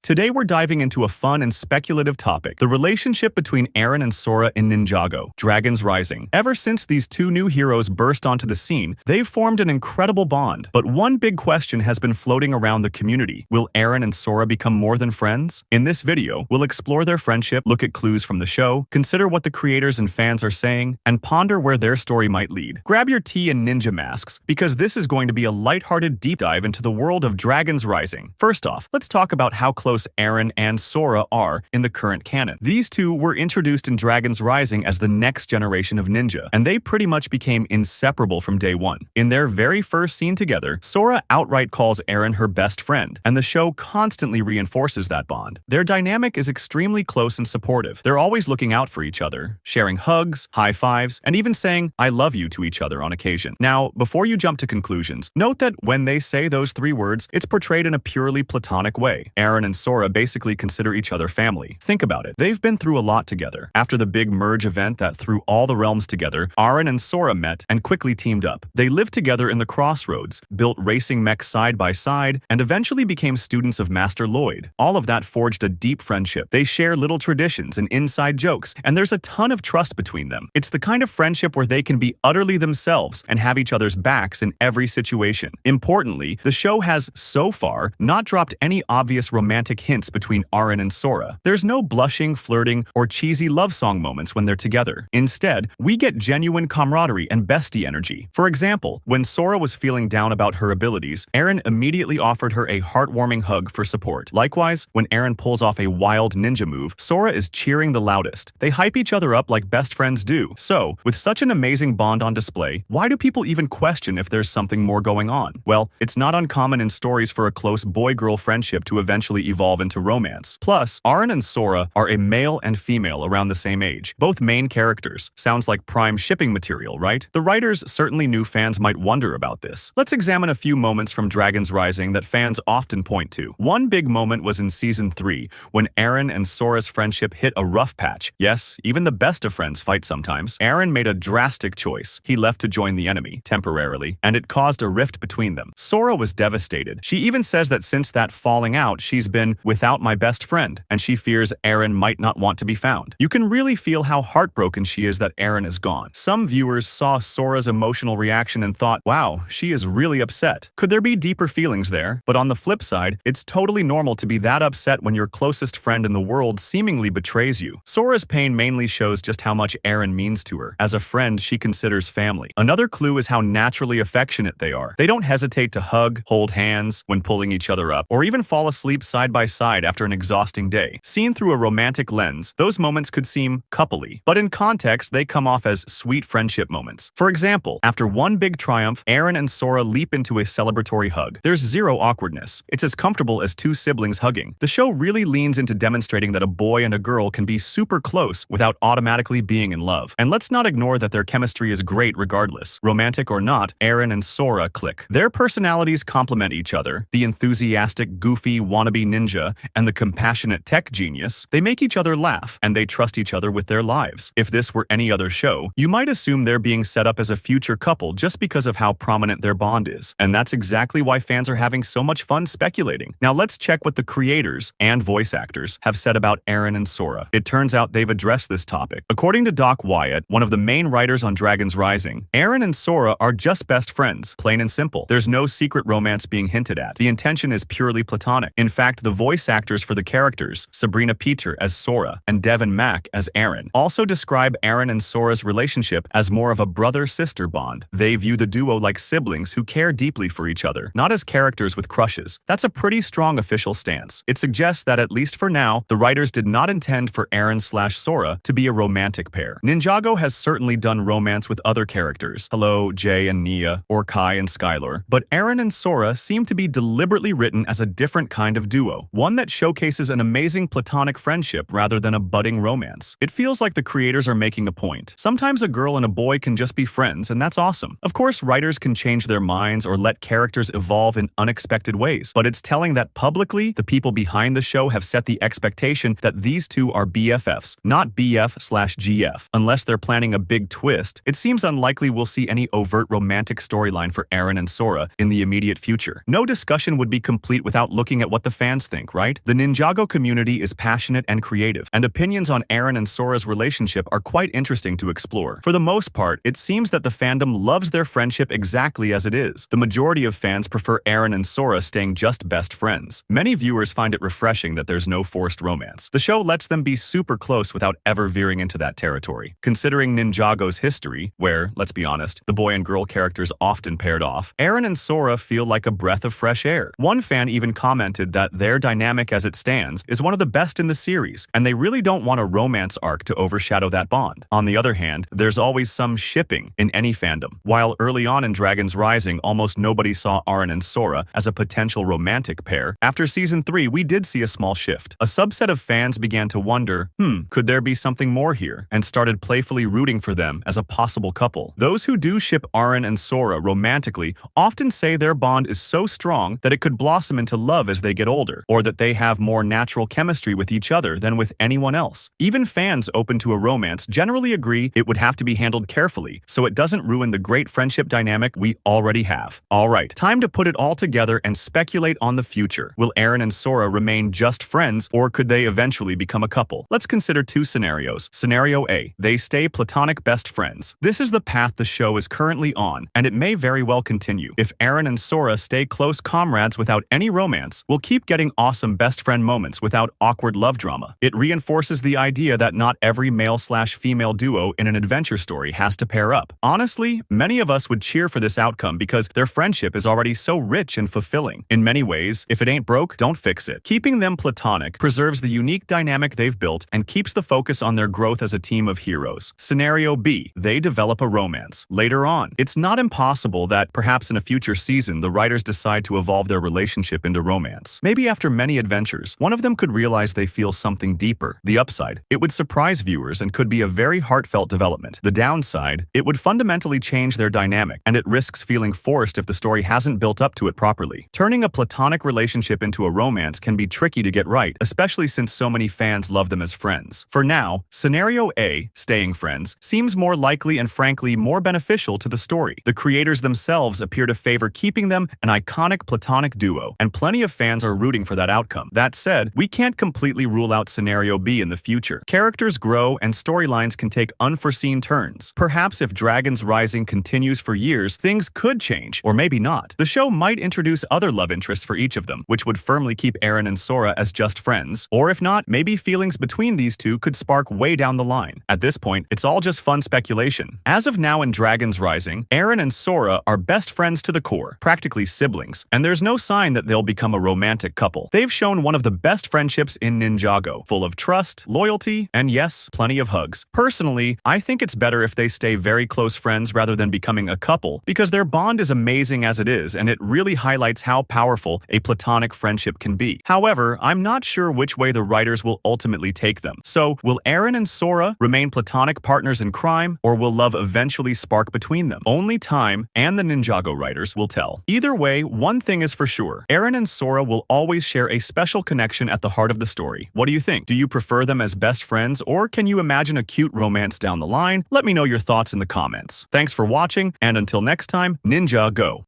Today we're diving into a fun and speculative topic, the relationship between Arin and Sora in Ninjago, Dragons Rising. Ever since these two new heroes burst onto the scene, they've formed an incredible bond. But one big question has been floating around the community. Will Arin and Sora become more than friends? In this video, we'll explore their friendship, look at clues from the show, consider what the creators and fans are saying, and ponder where their story might lead. Grab your tea and ninja masks, because this is going to be a lighthearted deep dive into the world of Dragons Rising. First off, let's talk about how close Arin and Sora are in the current canon. These two were introduced in Dragons Rising as the next generation of ninja, and they pretty much became inseparable from day one. In their very first scene together, Sora outright calls Arin her best friend, and the show constantly reinforces that bond. Their dynamic is extremely close and supportive. They're always looking out for each other, sharing hugs, high fives, and even saying "I love you" to each other on occasion. Now, before you jump to conclusions, note that when they say those three words, it's portrayed in a purely platonic way. Arin and Sora basically consider each other family. Think about it. They've been through a lot together. After the big merge event that threw all the realms together, Arin and Sora met and quickly teamed up. They lived together in the Crossroads, built racing mechs side by side, and eventually became students of Master Lloyd. All of that forged a deep friendship. They share little traditions and inside jokes, and there's a ton of trust between them. It's the kind of friendship where they can be utterly themselves and have each other's backs in every situation. Importantly, the show has, so far, not dropped any obvious romantic hints between Arin and Sora. There's no blushing, flirting, or cheesy love song moments when they're together. Instead, we get genuine camaraderie and bestie energy. For example, when Sora was feeling down about her abilities, Arin immediately offered her a heartwarming hug for support. Likewise, when Arin pulls off a wild ninja move, Sora is cheering the loudest. They hype each other up like best friends do. So, with such an amazing bond on display, why do people even question if there's something more going on? Well, it's not uncommon in stories for a close boy-girl friendship to eventually evolve into romance. Plus, Arin and Sora are a male and female around the same age, both main characters. Sounds like prime shipping material, right? The writers certainly knew fans might wonder about this. Let's examine a few moments from Dragons Rising that fans often point to. One big moment was in Season 3, when Arin and Sora's friendship hit a rough patch. Yes, even the best of friends fight sometimes. Arin made a drastic choice. He left to join the enemy, temporarily, and it caused a rift between them. Sora was devastated. She even says that since that falling out, she's been without my best friend, and she fears Arin might not want to be found. You can really feel how heartbroken she is that Arin is gone. Some viewers saw Sora's emotional reaction and thought, wow, she is really upset. Could there be deeper feelings there? But on the flip side, it's totally normal to be that upset when your closest friend in the world seemingly betrays you. Sora's pain mainly shows just how much Arin means to her. As a friend, she considers family. Another clue is how naturally affectionate they are. They don't hesitate to hug, hold hands when pulling each other up, or even fall asleep side by side after an exhausting day. Seen through a romantic lens, those moments could seem coupley, but in context, they come off as sweet friendship moments. For example, after one big triumph, Arin and Sora leap into a celebratory hug. There's zero awkwardness. It's as comfortable as two siblings hugging. The show really leans into demonstrating that a boy and a girl can be super close without automatically being in love. And let's not ignore that their chemistry is great regardless. Romantic or not, Arin and Sora click. Their personalities complement each other. The enthusiastic, goofy, wannabe ninja and the compassionate tech genius, they make each other laugh, and they trust each other with their lives. If this were any other show, you might assume they're being set up as a future couple just because of how prominent their bond is. And that's exactly why fans are having so much fun speculating. Now let's check what the creators and voice actors have said about Arin and Sora. It turns out they've addressed this topic. According to Doc Wyatt, one of the main writers on Dragons Rising, Arin and Sora are just best friends, plain and simple. There's no secret romance being hinted at. The intention is purely platonic. In fact, the voice actors for the characters, Sabrina Peter as Sora and Devin Mack as Arin, also describe Arin and Sora's relationship as more of a brother-sister bond. They view the duo like siblings who care deeply for each other, not as characters with crushes. That's a pretty strong official stance. It suggests that, at least for now, the writers did not intend for Arin/Sora to be a romantic pair. Ninjago has certainly done romance with other characters, Hello, Jay and Nia, or Kai and Skylar, but Arin and Sora seem to be deliberately written as a different kind of duo, one that showcases an amazing platonic friendship rather than a budding romance. It feels like the creators are making a point. Sometimes a girl and a boy can just be friends, and that's awesome. Of course, writers can change their minds or let characters evolve in unexpected ways, but it's telling that publicly, the people behind the show have set the expectation that these two are BFFs, not BF/GF. Unless they're planning a big twist, it seems unlikely we'll see any overt romantic storyline for Arin and Sora in the immediate future. No discussion would be complete without looking at what the fans think. think, right? The Ninjago community is passionate and creative, and opinions on Arin and Sora's relationship are quite interesting to explore. For the most part, it seems that the fandom loves their friendship exactly as it is. The majority of fans prefer Arin and Sora staying just best friends. Many viewers find it refreshing that there's no forced romance. The show lets them be super close without ever veering into that territory. Considering Ninjago's history, where, let's be honest, the boy and girl characters often paired off, Arin and Sora feel like a breath of fresh air. One fan even commented that their dynamic as it stands is one of the best in the series, and they really don't want a romance arc to overshadow that bond. On the other hand, there's always some shipping in any fandom. While early on in Dragons Rising, almost nobody saw Arin and Sora as a potential romantic pair, after Season 3 we did see a small shift. A subset of fans began to wonder, could there be something more here, and started playfully rooting for them as a possible couple. Those who do ship Arin and Sora romantically often say their bond is so strong that it could blossom into love as they get older, or that they have more natural chemistry with each other than with anyone else. Even fans open to a romance generally agree it would have to be handled carefully so it doesn't ruin the great friendship dynamic we already have. Alright, time to put it all together and speculate on the future. Will Arin and Sora remain just friends, or could they eventually become a couple? Let's consider two scenarios. Scenario A. They stay platonic best friends. This is the path the show is currently on, and it may very well continue. If Arin and Sora stay close comrades without any romance, we'll keep getting awesome best friend moments without awkward love drama. It reinforces the idea that not every male/female duo in an adventure story has to pair up. Honestly, many of us would cheer for this outcome because their friendship is already so rich and fulfilling. In many ways, if it ain't broke, don't fix it. Keeping them platonic preserves the unique dynamic they've built and keeps the focus on their growth as a team of heroes. Scenario B. They develop a romance. Later on, it's not impossible that perhaps in a future season the writers decide to evolve their relationship into romance. Maybe after many adventures, one of them could realize they feel something deeper. The upside, it would surprise viewers and could be a very heartfelt development. The downside, it would fundamentally change their dynamic, and it risks feeling forced if the story hasn't built up to it properly. Turning a platonic relationship into a romance can be tricky to get right, especially since so many fans love them as friends. For now, Scenario A, staying friends, seems more likely and frankly more beneficial to the story. The creators themselves appear to favor keeping them an iconic platonic duo, and plenty of fans are rooting for that outcome. That said, we can't completely rule out Scenario B in the future. Characters grow and storylines can take unforeseen turns. Perhaps if Dragons Rising continues for years, things could change, or maybe not. The show might introduce other love interests for each of them, which would firmly keep Arin and Sora as just friends. Or if not, maybe feelings between these two could spark way down the line. At this point, it's all just fun speculation. As of now in Dragons Rising, Arin and Sora are best friends to the core, practically siblings, and there's no sign that they'll become a romantic couple. They've shown one of the best friendships in Ninjago, full of trust, loyalty, and yes, plenty of hugs. Personally, I think it's better if they stay very close friends rather than becoming a couple, because their bond is amazing as it is, and it really highlights how powerful a platonic friendship can be. However, I'm not sure which way the writers will ultimately take them. So, will Arin and Sora remain platonic partners in crime, or will love eventually spark between them? Only time and the Ninjago writers will tell. Either way, one thing is for sure. Arin and Sora will always share a special connection at the heart of the story. What do you think? Do you prefer them as best friends, or can you imagine a cute romance down the line? Let me know your thoughts in the comments. Thanks for watching, and until next time, Ninjago!